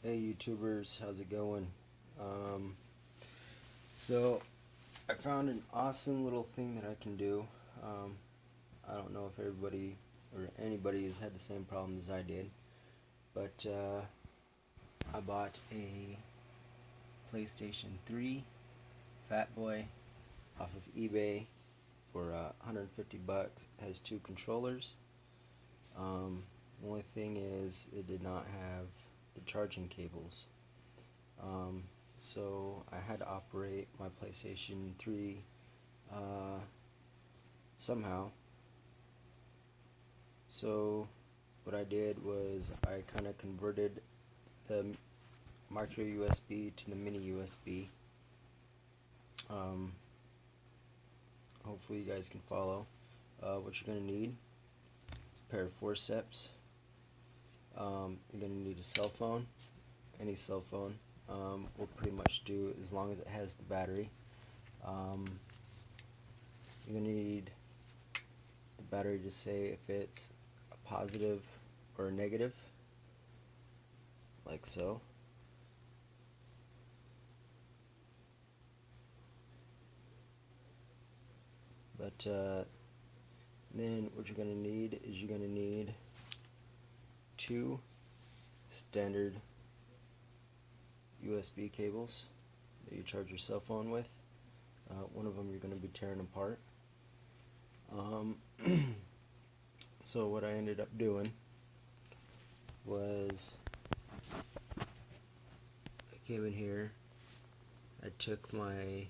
Hey YouTubers, how's it going? Um, so I found an awesome little thing that I can do. I don't know if everybody or anybody has had the same problem as I did, but I bought a PlayStation 3 Fat Boy off of eBay for $150. It has two controllers. The only thing is it did not have the charging cables. So I had to operate my PlayStation 3 somehow. So what I did was I kind of converted the micro USB to the mini USB. Hopefully you guys can follow. What you're going to need is a pair of forceps. You're going to need a cell phone. Any cell phone will pretty much do as long as it has the battery. You're going to need the battery to say if it's a positive or a negative, like so. But then what you're going to need is you're going to need two standard USB cables that you charge your cell phone with. One of them you're going to be tearing apart. So what I ended up doing was I came in here, I took my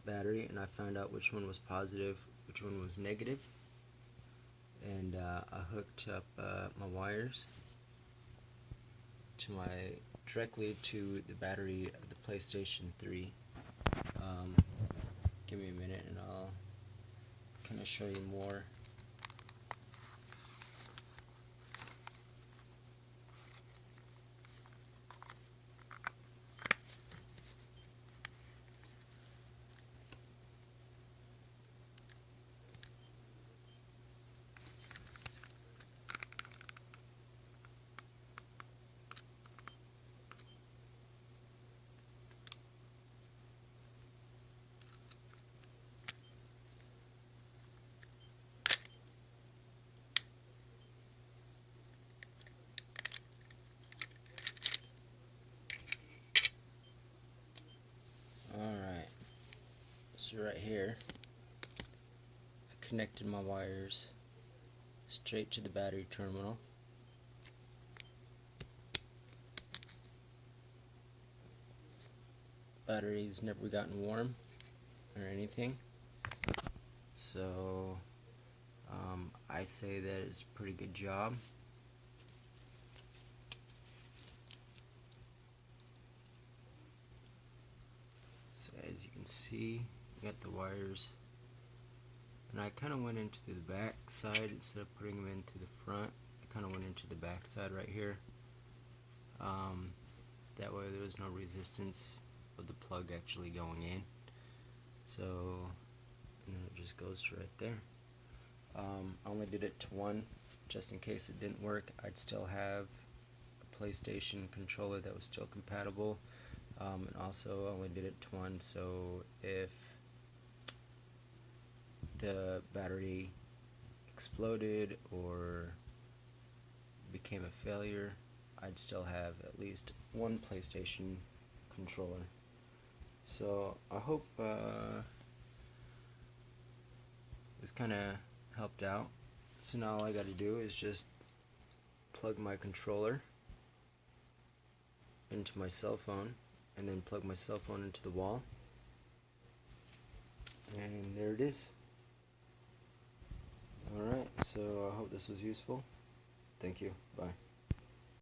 battery and I found out which one was positive, which one was negative, and I hooked up my wires to directly to the battery of the PlayStation 3. Give me a minute and I'll kind of show you more. Alright, so right here I connected my wires straight to the battery terminal. Battery's never gotten warm or anything, so I say that it's a pretty good job. So as you can see, you got the wires, and I kind of went into the back side instead of putting them in through the front. I kind of went into the back side right here. That way there was no resistance of the plug actually going in. So, and then it just goes right there. I only did it to one, just in case it didn't work. I'd still have a PlayStation controller that was still compatible. And also I only did it to one, so if the battery exploded or became a failure, I'd still have at least one PlayStation controller. So I hope this kind of helped out. So now all I got to do is just plug my controller into my cell phone and then plug my cell phone into the wall, and there it is. Alright, so I hope this was useful. Thank you. Bye.